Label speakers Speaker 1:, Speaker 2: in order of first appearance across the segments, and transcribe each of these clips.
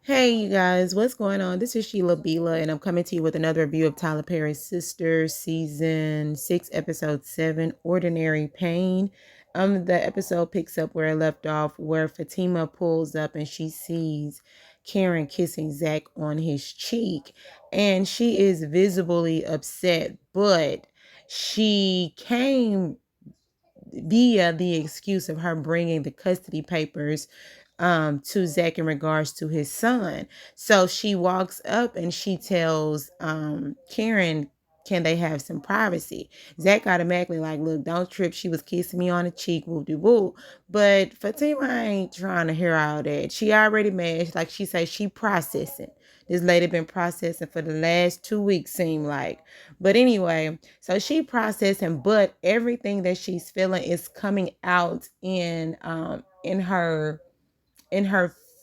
Speaker 1: Hey, you guys, what's going on? This is Sheila Bila, and I'm coming to you with another review of Tyler Perry's Sisters, Season 6, Episode 7, Ordinary Pain. The episode picks up where it left off, where Fatima pulls up and she sees Karen kissing Zach on his cheek, and she is visibly upset, but she came via the excuse of her bringing the custody papers to Zach in regards to his son. So she walks up and she tells Karen, can they have some privacy? Zach automatically like, look, don't trip. She was kissing me on the cheek, woo de woo. But Fatima ain't trying to hear all that. She already mad. Like she says, she processing. This lady been processing for the last 2 weeks, seem like. But anyway, so she processing, but everything that she's feeling is coming out in her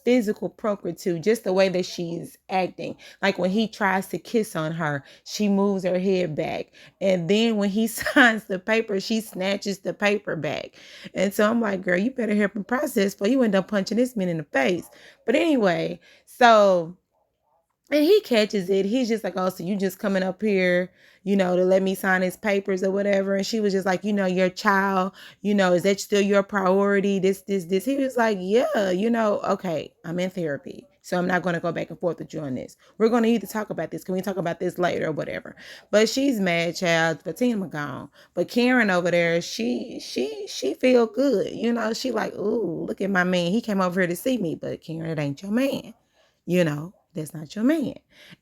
Speaker 1: physical procreatude, just the way that she's acting. Like when he tries to kiss on her, she moves her head back. And then when he signs the paper, she snatches the paper back. And so I'm like, girl, you better help him process before you end up punching this man in the face. But anyway, so and he catches it. He's just like, oh, so you just coming up here, to let me sign his papers or whatever. And she was just like, your child, is that still your priority? This. He was like, yeah, okay, I'm in therapy. So I'm not going to go back and forth with you on this. We're going to need to talk about this. Can we talk about this later or whatever? But she's mad, child. Fatima gone. But Karen over there, she feel good. She like, ooh, look at my man. He came over here to see me. But Karen, it ain't your man. That's not your man.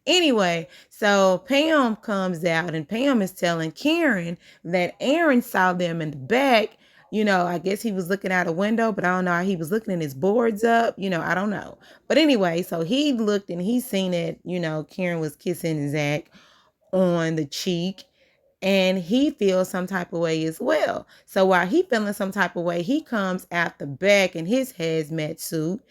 Speaker 1: Anyway, so Pam comes out and Pam is telling Karen that Aaron saw them in the back. I guess he was looking out a window, but I don't know how he was looking in his boards up. I don't know. But anyway, so he looked and he seen that, Karen was kissing Zach on the cheek. And he feels some type of way as well. So while he feeling some type of way, he comes out the back in his hazmat suit.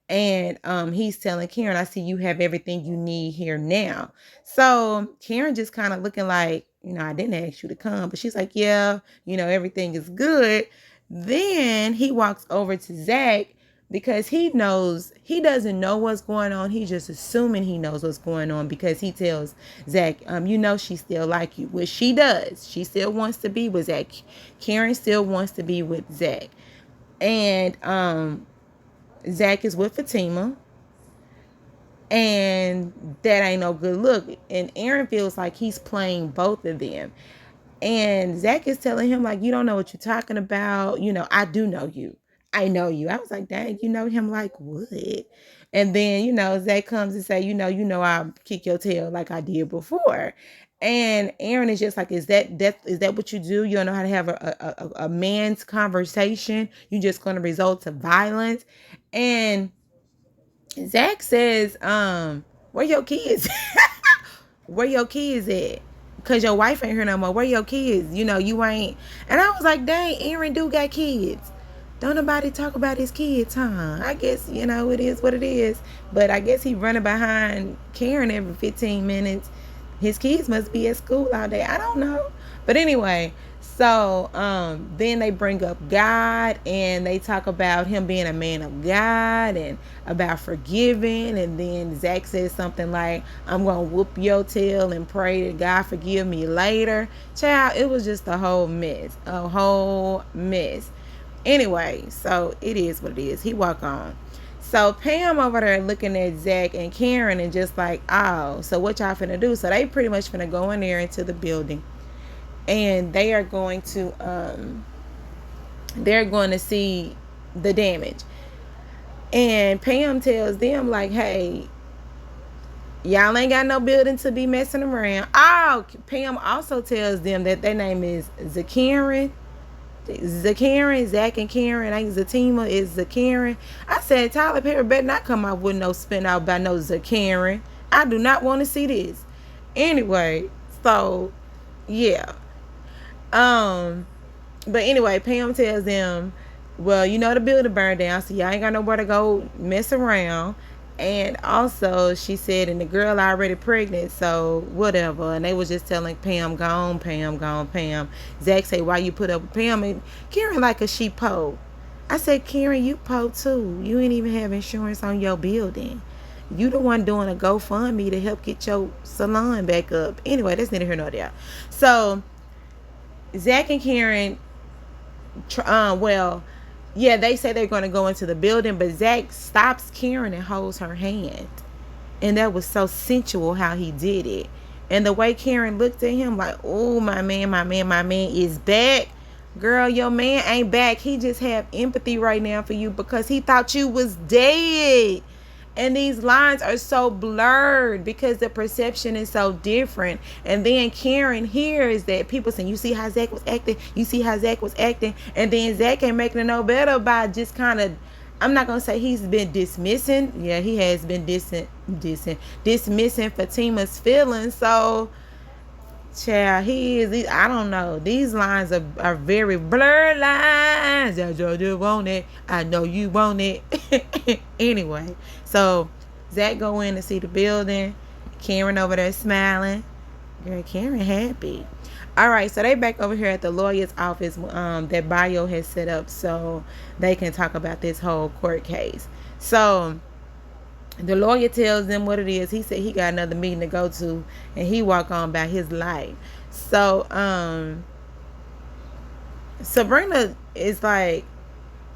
Speaker 1: And he's telling Karen, I see you have everything you need here now. So Karen just kind of looking like, I didn't ask you to come. But she's like, yeah, everything is good. Then he walks over to Zach because he doesn't know what's going on. He's just assuming he knows what's going on because he tells Zach, she still like you, which she does. She still wants to be with Zach. Karen still wants to be with Zach. And Zach is with Fatima. And that ain't no good look. And Aaron feels like he's playing both of them. And Zach is telling him, like, you don't know what you're talking about. I do know you. I know you. I was like, dang, you know him like what? And then, Zach comes and say, I'll kick your tail like I did before. And Aaron is just like, is that what you do? You don't know how to have a man's conversation. You're just going to result to violence. And Zach says, where your kids? Where your kids at? Because your wife ain't here no more. Where your kids? You ain't. And I was like, dang, Aaron do got kids. Don't nobody talk about his kids, huh? I guess, it is what it is. But I guess he running behind Karen every 15 minutes. His kids must be at school all day. I don't know. But anyway, so then they bring up God and they talk about him being a man of God and about forgiving. And then Zach says something like, I'm going to whoop your tail and pray that God forgive me later. Child, it was just a whole mess. Anyway, so it is what it is. He walk on. So Pam over there looking at Zach and Karen and just like, oh, so what y'all finna do? So they pretty much finna go in there into the building. And they are going to see the damage. And Pam tells them like, hey, y'all ain't got no building to be messing around. Oh, Pam also tells them that their name is Zach and Karen. I think Zatima is Zakaren. I said Tyler Perry better not come out with no spin out by no Zakaren. I do not want to see this. Anyway, so yeah. But anyway, Pam tells them, well, the building burned down, so y'all ain't got nowhere to go mess around. And also, she said, and the girl already pregnant, so whatever. And they was just telling Pam, gone, Pam. Zach say, why you put up with Pam? And Karen like a she po. I said, Karen, you po too. You ain't even have insurance on your building. You the one doing a GoFundMe to help get your salon back up. Anyway, that's neither here nor there. So Zach and Karen, well, yeah, they say they're going to go into the building, but Zach stops Karen and holds her hand. And that was so sensual how he did it. And the way Karen looked at him like, oh, my man is back. Girl, your man ain't back. He just have empathy right now for you because he thought you was dead. And these lines are so blurred because the perception is so different. And then Karen hears that people saying, you see how Zach was acting? You see how Zach was acting? And then Zach ain't making it no better by just kind of, I'm not going to say he's been dismissing. Yeah, he has been dismissing Fatima's feelings. So, child, I don't know. These lines are very blurred lines. I know you want it. I know you want it. Anyway, so Zach go in to see the building. Karen over there smiling. Girl, Karen happy. All right, so they back over here at the lawyer's office that Bio has set up so they can talk about this whole court case. So the lawyer tells them what it is. He said he got another meeting to go to, and he walk on about his life. So Sabrina is like,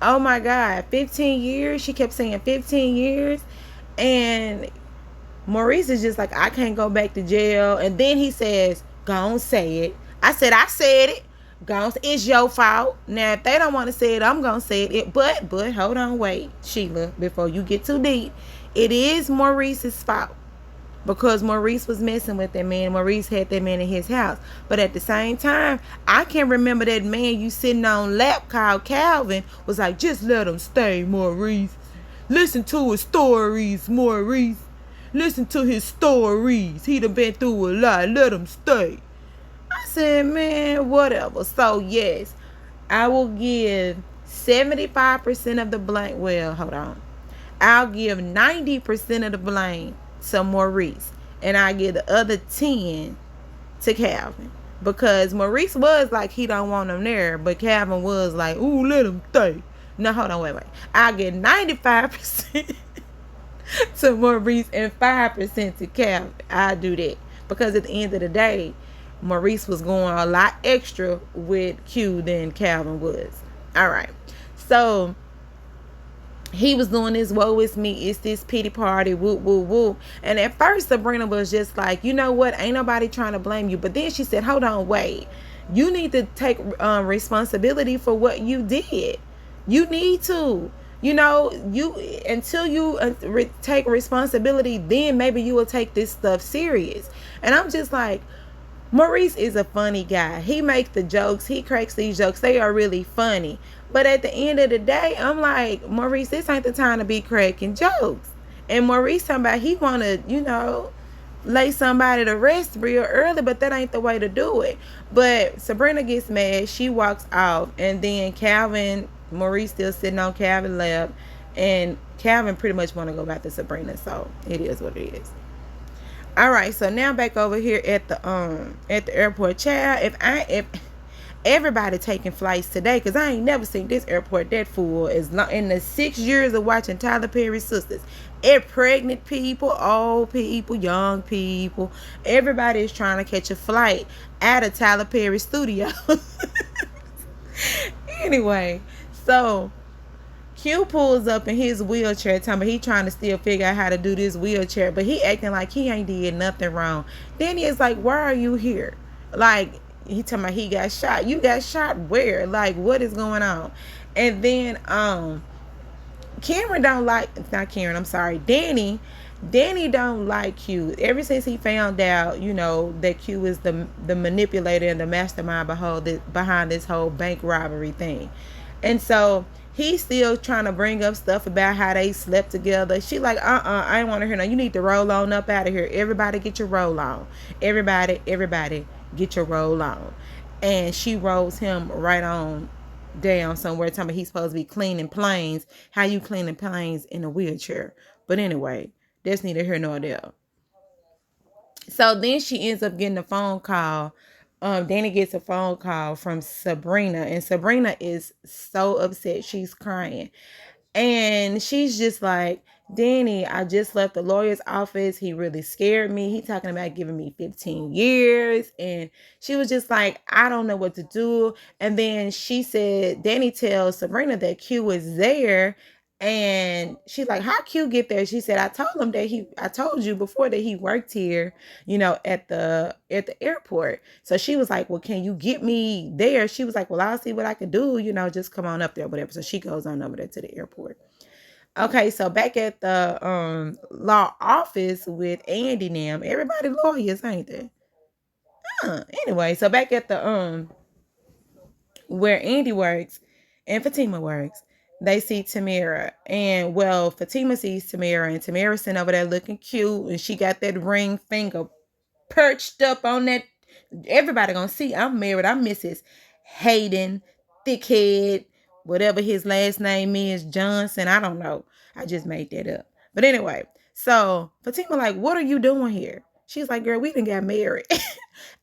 Speaker 1: oh my God, 15 years? She kept saying 15 years. And Maurice is just like, I can't go back to jail. And then he says, go on, say it. I said it. Go on, it's your fault. Now, if they don't want to say it, I'm going to say it. But, hold on, wait, Sheila, before you get too deep. It is Maurice's fault. Because Maurice was messing with that man. Maurice had that man in his house. But at the same time, I can remember that man you sitting on lap called Calvin was like, just let him stay, Maurice. Listen to his stories, Maurice. Listen to his stories. He done been through a lot. Let him stay. I said, man, whatever. So, yes, I will give 75% of the blame. Well, hold on. I'll give 90% of the blame to Maurice. And I give the other 10 to Calvin. Because Maurice was like, he don't want him there. But Calvin was like, ooh, let him stay. No, hold on, wait. I'll give 95% to Maurice and 5% to Calvin. I'll do that. Because at the end of the day, Maurice was going a lot extra with Q than Calvin was. All right. So he was doing this, woe is me, it's this pity party, whoop, whoop, whoop. And at first, Sabrina was just like, you know what? Ain't nobody trying to blame you. But then she said, hold on, wait. You need to take responsibility for what you did. You need to. You know, until you take responsibility, then maybe you will take this stuff serious. And I'm just like, Maurice is a funny guy. He makes the jokes. He cracks these jokes. They are really funny. But at the end of the day, I'm like, Maurice, this ain't the time to be cracking jokes. And Maurice talking about he want to, lay somebody to rest real early, but that ain't the way to do it. But Sabrina gets mad. She walks off. And then Maurice still sitting on Calvin's lap. And Calvin pretty much want to go back to Sabrina. So it is what it is. All right, so now back over here at the airport. Child, if everybody taking flights today, because I ain't never seen this airport that full in the 6 years of watching Tyler Perry's Sistas. Pregnant people, old people, young people, everybody is trying to catch a flight out of Tyler Perry studio. Anyway, so Q pulls up in his wheelchair, he trying to still figure out how to do this wheelchair, but he acting like he ain't did nothing wrong. Then he's like, why are you here? Like, he talking about he got shot. You got shot where? Like, what is going on? And then Danny don't like Q. Ever since he found out, that Q is the manipulator and the mastermind behind this whole bank robbery thing. And so he's still trying to bring up stuff about how they slept together. She like, I ain't want to hear no. You need to roll on up out of here. Everybody get your roll on. Everybody get your roll on. And she rolls him right on down somewhere, talking about he's supposed to be cleaning planes. How you cleaning planes in a wheelchair? But anyway, that's neither here nor there. So then she ends up getting a phone call. Danny gets a phone call from Sabrina, and Sabrina is so upset. She's crying. And she's just like, Danny, I just left the lawyer's office. He really scared me. He talking about giving me 15 years. And she was just like, I don't know what to do. And then she said, Danny tells Sabrina that Q is there. And she's like, how Q get there? She said, I told him that I told you before that he worked here, at the airport. So she was like, well, can you get me there? She was like, well, I'll see what I can do, just come on up there, whatever. So she goes on over there to the airport. Okay, so back at the law office with Andy now. Everybody lawyers, ain't they? Anyway, so back at the where Andy works and Fatima works, they see Tamara. And well, Fatima sees Tamara, and Tamara's sitting over there looking cute, and she got that ring finger perched up on that. Everybody gonna see I'm married. I'm Mrs. Hayden, thickhead, whatever his last name is, Johnson. I don't know. I just made that up. But anyway, so Fatima like, what are you doing here? She's like, girl, we done got married.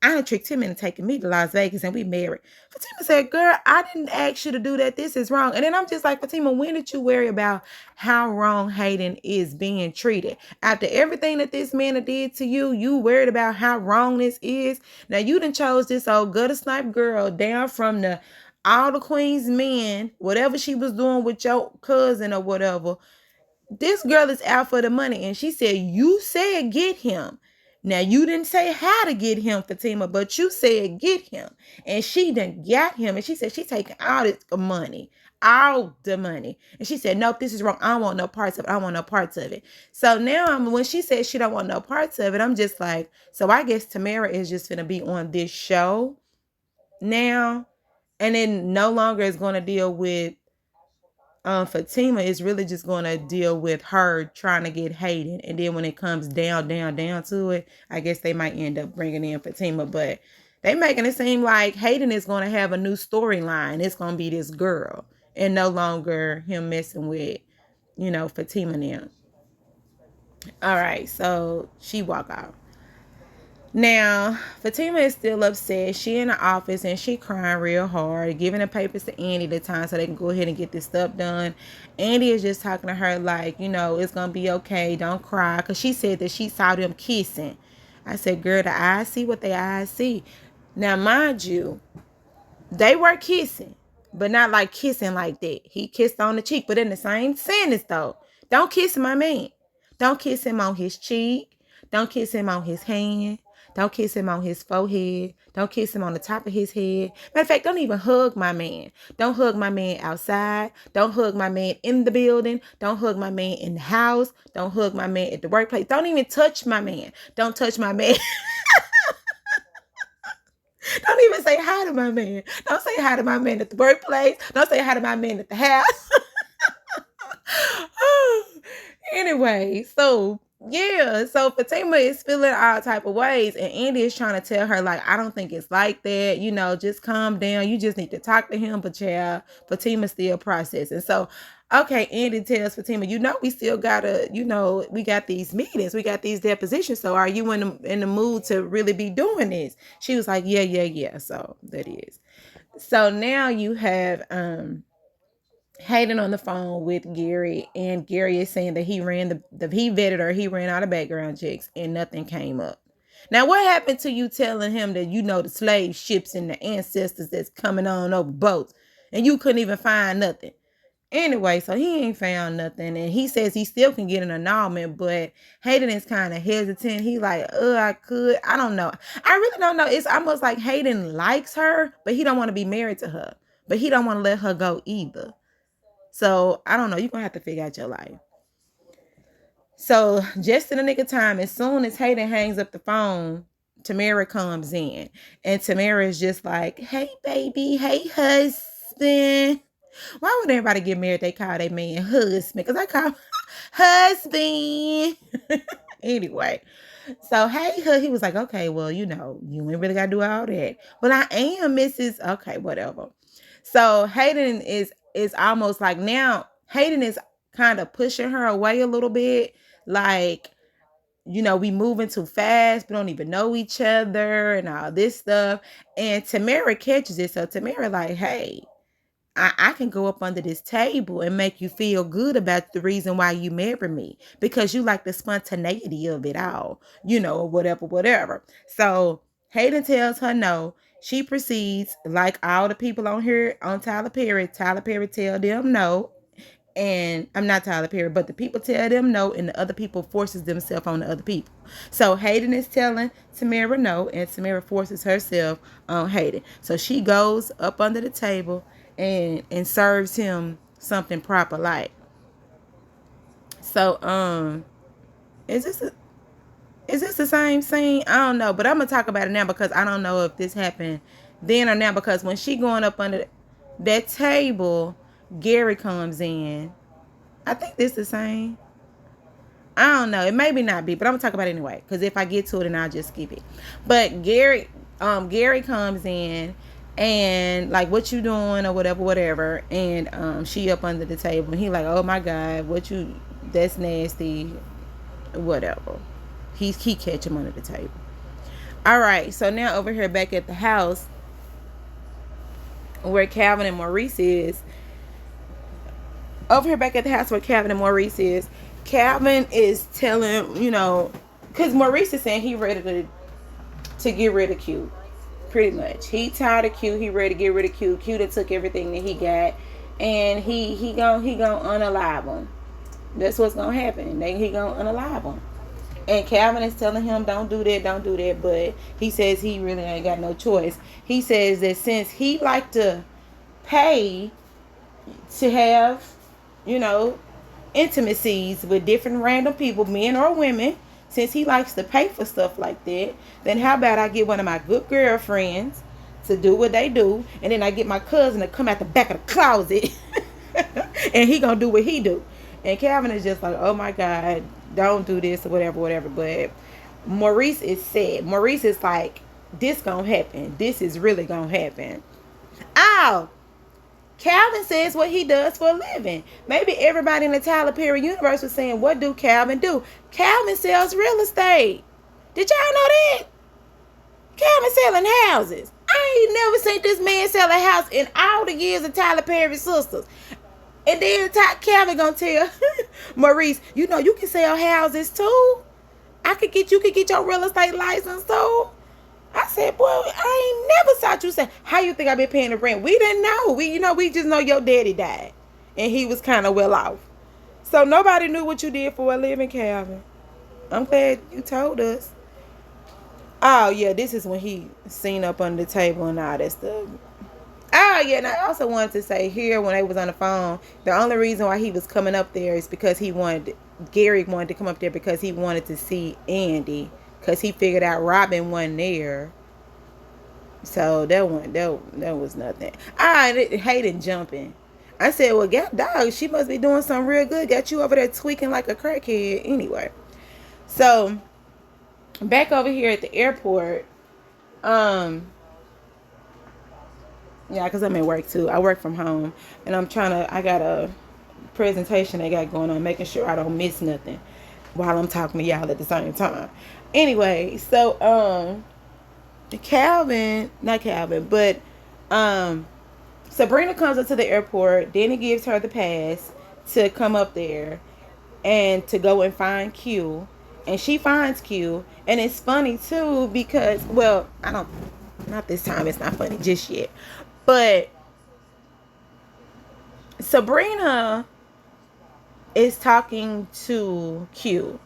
Speaker 1: I done tricked him into taking me to Las Vegas and we married. Fatima said, girl, I didn't ask you to do that. This is wrong. And then I'm just like, Fatima, when did you worry about how wrong Hayden is being treated? After everything that this man did to you, you worried about how wrong this is? Now, you done chose this old gutter snipe girl down from all the queen's men, whatever she was doing with your cousin or whatever. This girl is out for the money. And she said, you said get him. Now, you didn't say how to get him, Fatima, but you said get him. And she done got him. And she said she taking all this money. All the money. And she said, nope, this is wrong. I don't want no parts of it. I don't want no parts of it. So now when she said she don't want no parts of it, I'm just like, so I guess Tamara is just going to be on this show now. And then no longer is going to deal with Fatima, is really just going to deal with her trying to get Hayden. And then when it comes down to it, I guess they might end up bringing in Fatima. But they making it seem like Hayden is going to have a new storyline. It's going to be this girl and no longer him messing with, Fatima now. All right, so she walk out. Now, Fatima is still upset. She in the office and she crying real hard, giving the papers to Andy the time so they can go ahead and get this stuff done. Andy is just talking to her like, it's going to be okay. Don't cry. Because she said that she saw them kissing. I said, girl, the eyes see what the eyes see. Now, mind you, they were kissing, but not like kissing like that. He kissed on the cheek, but in the same sentence though. Don't kiss my man. Don't kiss him on his cheek. Don't kiss him on his hand. Don't kiss him on his forehead. Don't kiss him on the top of his head. Matter of fact, don't even hug my man. Don't hug my man outside. Don't hug my man in the building. Don't hug my man in the house. Don't hug my man at the workplace. Don't even touch my man. Don't touch my man. Don't even say hi to my man. Don't say hi to my man at the workplace. Don't say hi to my man at the house. Anyway, so yeah, so Fatima is feeling all type of ways, and Andy is trying to tell her like, I don't think it's like that. Just calm down. You just need to talk to him. But yeah, Fatima's still processing. So okay, Andy tells Fatima, we still gotta, we got these meetings, we got these depositions. So are you in the mood to really be doing this? She was like, yeah. So that is. So now you have Hayden on the phone with Gary, and Gary is saying that he vetted her, he ran out of background checks, and nothing came up. Now, what happened to you telling him that the slave ships and the ancestors that's coming on over boats, and you couldn't even find nothing? Anyway, so he ain't found nothing, and he says he still can get an annulment, but Hayden is kind of hesitant. He like, I don't know. I really don't know. It's almost like Hayden likes her, but he don't want to be married to her, but he don't want to let her go either. So, I don't know. You're going to have to figure out your life. So, just in the nick of time, as soon as Hayden hangs up the phone, Tamara comes in. And Tamara is just like, hey, baby. Hey, husband. Why would everybody get married? They call their man husband. Because I call him husband. Anyway. So, hey, he was like, okay, well, you ain't really got to do all that. But I am Mrs. Okay, whatever. So, Hayden is almost like now Hayden is kind of pushing her away a little bit. Like, we moving too fast. We don't even know each other and all this stuff. And Tamara catches it. So Tamara like, hey, I can go up under this table and make you feel good about the reason why you marry me, because you like the spontaneity of it all, or whatever, whatever. So Hayden tells her no. She proceeds, like all the people on here on Tyler Perry. Tyler Perry tell them no. And I'm not Tyler Perry, but the people tell them no, and the other people forces themselves on the other people. So Hayden is telling Tamara no, and Tamara forces herself on Hayden. So she goes up under the table and serves him something proper like. So is this the same scene? I don't know, but I'm gonna talk about it now because I don't know if this happened then or now, because when she going up under that table, Gary comes in. I think this is the same. I don't know. It maybe not be, but I'm gonna talk about it anyway. Because if I get to it, then I'll just skip it. But Gary comes in and like, what you doing or whatever, whatever. And she up under the table and he like, oh my God, that's nasty, whatever. He catch him under the table. All right, so now over here back at the house where Calvin and Maurice is. Over here back at the house where Calvin and Maurice is. Calvin is telling, because Maurice is saying he ready to get rid of Q. Pretty much. He tired of Q. He ready to get rid of Q. Q that took everything that he got. And he gonna unalive him. That's what's gonna happen. He gonna unalive him. And Calvin is telling him, don't do that. But he says he really ain't got no choice. He says that since he like to pay to have, intimacies with different random people, men or women, since he likes to pay for stuff like that, then how about I get one of my good girlfriends to do what they do, and then I get my cousin to come out the back of the closet and he gonna do what he do. And Calvin is just like, oh my God, don't do this or whatever. But Maurice is sad. Maurice is like, this gonna happen. This is really gonna happen. Ow! Calvin says what he does for a living. Maybe everybody in the Tyler Perry universe was saying, what do Calvin do? Calvin sells real estate. Did y'all know that? Calvin selling houses. I ain't never seen this man sell a house in all the years of Tyler Perry Sistas. And then Calvin gonna tell Maurice, you can sell houses too. You could get your real estate license too. I said, boy, I ain't never saw you say, how you think I been paying the rent? We didn't know. We just know your daddy died. And he was kind of well off. So nobody knew what you did for a living, Calvin. I'm glad you told us. Oh, yeah, this is when he seen up under the table and all that stuff. Oh, yeah, and I also wanted to say here when they was on the phone, the only reason why he was coming up there is because Gary wanted to come up there because he wanted to see Andy. Because he figured out Robin wasn't there. So that was nothing. Hayden jumping. I said, well, dog, she must be doing something real good. Got you over there tweaking like a crackhead. Anyway. So, back over here at the airport. Yeah, because I'm at work too. I work from home. And I got a presentation they got going on, making sure I don't miss nothing while I'm talking to y'all at the same time. Anyway, so Sabrina comes up to the airport. Danny gives her the pass to come up there and to go and find Q. And she finds Q. And it's funny too because, well, not this time, it's not funny just yet. But Sabrina is talking to Q.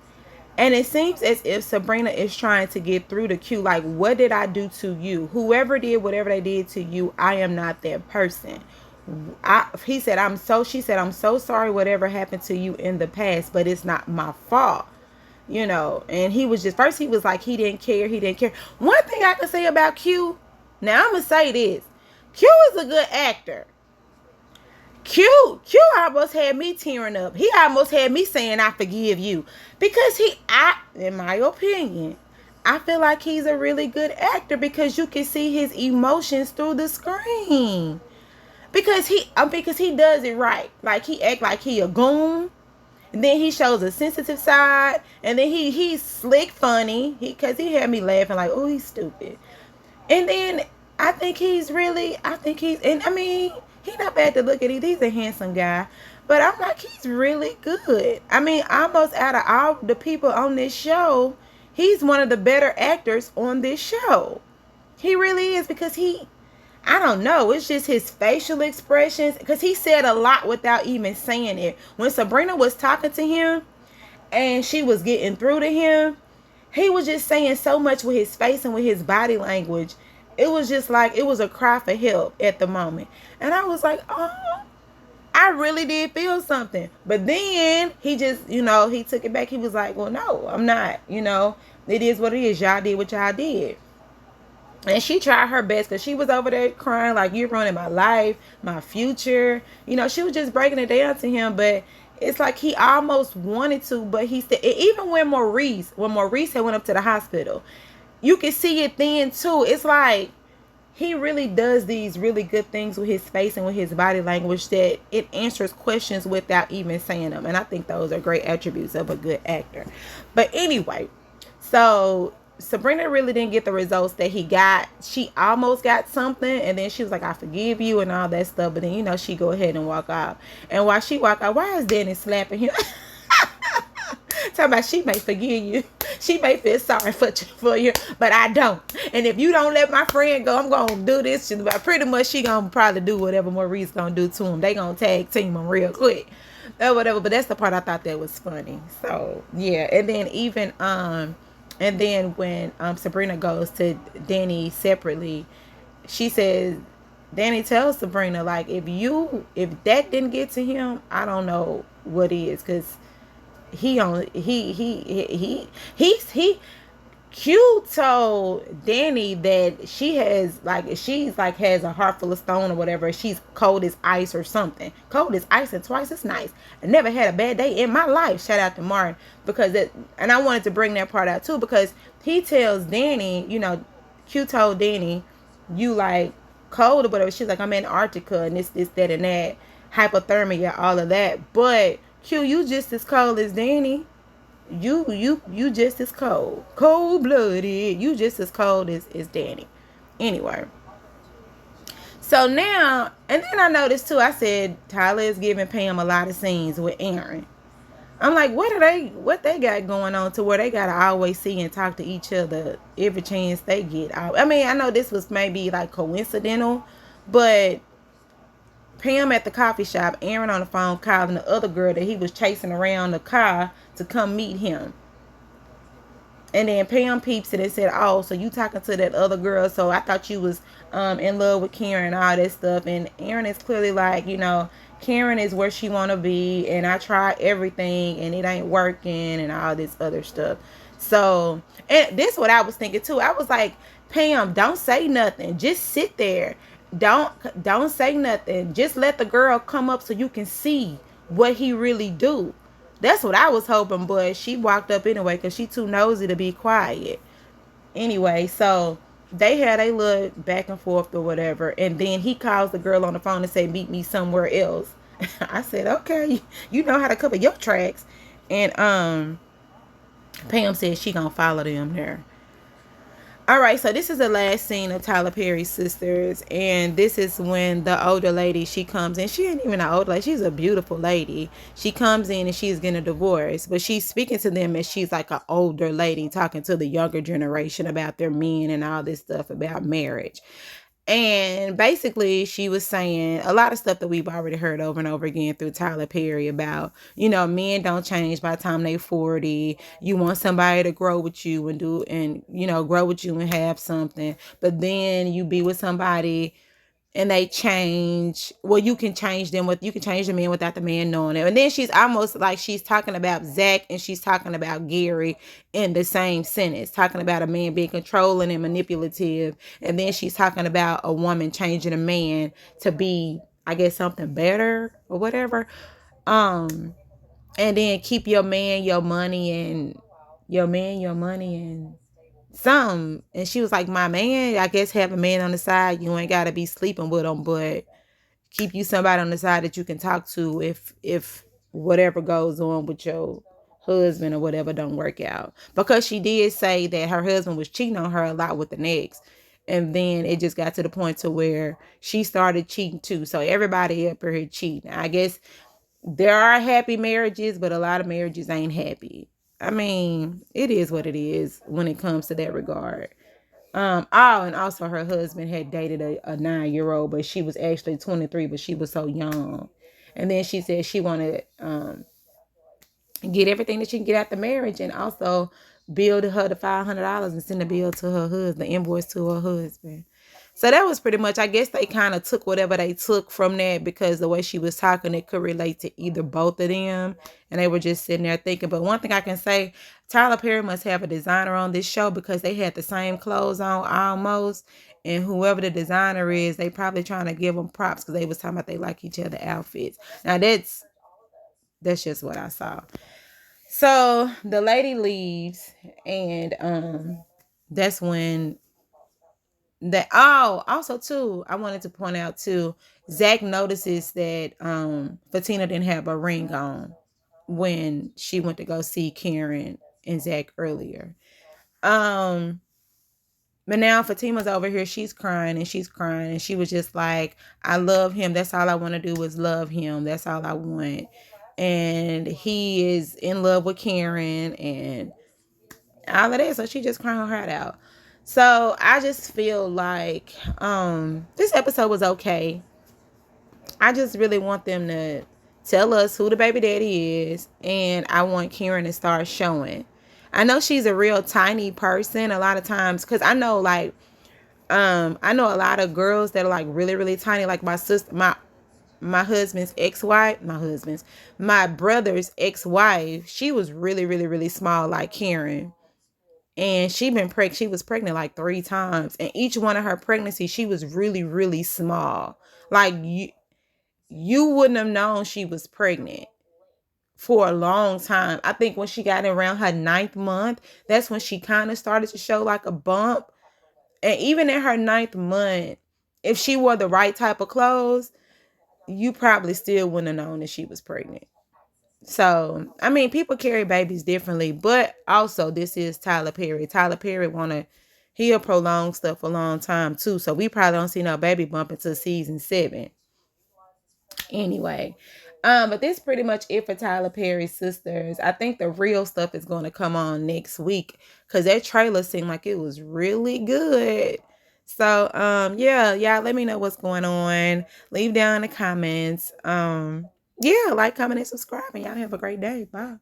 Speaker 1: And it seems as if Sabrina is trying to get through to Q. Like, what did I do to you? Whoever did whatever they did to you, I am not that person. She said, I'm so sorry whatever happened to you in the past, but it's not my fault. And he was first he was like, he didn't care. One thing I can say about Q, now I'm going to say this. Q is a good actor. Q almost had me tearing up. He almost had me saying, I forgive you. Because in my opinion, I feel like he's a really good actor because you can see his emotions through the screen. Because he does it right. Like, he act like he a goon. And then he shows a sensitive side. And then he's slick funny. Because he had me laughing like, oh, he's stupid. And then he He not bad to look at either. He's a handsome guy. But I'm like, he's really good. I mean, almost out of all the people on this show, he's one of the better actors on this show. He really is, because I don't know, it's just his facial expressions, because he said a lot without even saying it. When Sabrina was talking to him and she was getting through to him, he was just saying so much with his face and with his body language. It was just like it was a cry for help at the moment. And I was like, oh, I really did feel something. But then he just, he took it back. He was like, well, no, I'm not. It is what it is. Y'all did what y'all did. And she tried her best, because she was over there crying like, you're ruining my life, my future. She was just breaking it down to him. But it's like he almost wanted to, but he said, even when Maurice had went up to the hospital, you can see it then too. It's like he really does these really good things with his face and with his body language, that it answers questions without even saying them. And I think those are great attributes of a good actor. But anyway, so Sabrina really didn't get the results that he got. She almost got something, and then she was like, I forgive you and all that stuff. But then, she go ahead and walk out. And while she walk out, why is Danny slapping him? Talking about she may forgive you. She may feel sorry for you, but I don't. And if you don't let my friend go, I'm going to do this. But pretty much she going to probably do whatever Maurice going to do to him. They going to tag team him real quick. Or whatever. But that's the part I thought that was funny. So, yeah. And then even, and then when Sabrina goes to Danny separately, she says, Danny tells Sabrina, like, if that didn't get to him, I don't know what is, because Q told Danny that she's has a heart full of stone or whatever. She's cold as ice or something. Cold as ice and twice as nice. I never had a bad day in my life. Shout out to Martin, because and I wanted to bring that part out too, because he tells Danny, Q told Danny, you like cold or whatever. She's like, I'm in Antarctica and this, that, and that, hypothermia, all of that. But Q, you just as cold as Danny. You just as cold-blooded. You just as cold as Danny. Anyway, so now, and then I noticed too, I said Tyler is giving Pam a lot of scenes with Aaron. I'm like, what they got going on to where they gotta always see and talk to each other every chance they get. I mean, I know this was maybe like coincidental, but Pam at the coffee shop, Aaron on the phone calling the other girl that he was chasing around the car to come meet him. And then Pam peeps it and said, oh, so you talking to that other girl, so I thought you was in love with Karen and all that stuff. And Aaron is clearly like, Karen is where she want to be, and I tried everything and it ain't working and all this other stuff. So, and this is what I was thinking too. I was like, Pam, don't say nothing. Just sit there. Don't say nothing. Just let the girl come up so you can see what he really do. That's what I was hoping, but she walked up anyway because she too nosy to be quiet. Anyway, so they had a little back and forth or whatever, and then he calls the girl on the phone and say, meet me somewhere else. I said, okay, you know how to cover your tracks. And Pam said she gonna follow them there. All right, so this is the last scene of Tyler Perry's Sisters, and this is when the older lady, she comes in. She ain't even an old lady. She's a beautiful lady. She comes in and she's getting a divorce, but she's speaking to them as she's like an older lady talking to the younger generation about their men and all this stuff about marriage. And basically, she was saying a lot of stuff that we've already heard over and over again through Tyler Perry about, men don't change by the time they 40. You want somebody to grow with you and grow with you and have something. But then you be with somebody and they change. Well, you can change the man without the man knowing it. And then she's almost like she's talking about Zach and she's talking about Gary in the same sentence, talking about a man being controlling and manipulative. And then she's talking about a woman changing a man to be, I guess, something better or whatever. And then keep your man, your money, and some. And she was like, my man, I guess have a man on the side. You ain't got to be sleeping with him, but keep you somebody on the side that you can talk to if whatever goes on with your husband or whatever don't work out. Because she did say that her husband was cheating on her a lot with the next. And then it just got to the point to where she started cheating too. So everybody up here cheating. I guess there are happy marriages, but a lot of marriages ain't happy. I mean, it is what it is when it comes to that regard. Oh, and also her husband had dated a 9-year-old, but she was actually 23, but she was so young. And then she said she wanted get everything that she can get out the marriage, and also bill her the $500 and send the bill to her husband, the invoice to her husband. So that was pretty much, I guess they kind of took whatever they took from that, because the way she was talking, it could relate to either both of them. And they were just sitting there thinking. But one thing I can say, Tyler Perry must have a designer on this show, because they had the same clothes on almost. And whoever the designer is, they probably trying to give them props, because they was talking about they like each other outfits. Now that's just what I saw. So the lady leaves, and that's when that also too, I wanted to point out too, Zach notices that Fatima didn't have a ring on when she went to go see Karen and Zach earlier. Um but now Fatima's over here, she's crying and she's crying, and she was just like, I love him. That's all I want to do is love him. That's all I want. And he is in love with Karen and all of that. So she just crying her heart out. So I just feel like this episode was okay. I just really want them to tell us who the baby daddy is, and I want Karen to start showing. I know she's a real tiny person a lot of times, because I know like I know a lot of girls that are like really really tiny, like my sister, my husband's ex-wife, my brother's ex-wife, she was really really really small like Karen. And she was pregnant like 3 times, and each one of her pregnancies she was really really small. Like you wouldn't have known she was pregnant for a long time. I think when she got around her 9th month, that's when she kind of started to show like a bump. And even in her 9th month, if she wore the right type of clothes, you probably still wouldn't have known that she was pregnant. So, I mean, people carry babies differently, but also this is Tyler Perry. Tyler Perry he'll prolong stuff a long time too. So we probably don't see no baby bump until season 7. Anyway, but this pretty much it for Tyler Perry's Sisters. I think the real stuff is going to come on next week, because that trailer seemed like it was really good. So yeah, y'all let me know what's going on. Leave down in the comments. Yeah, like, comment, and subscribe, and y'all have a great day. Bye.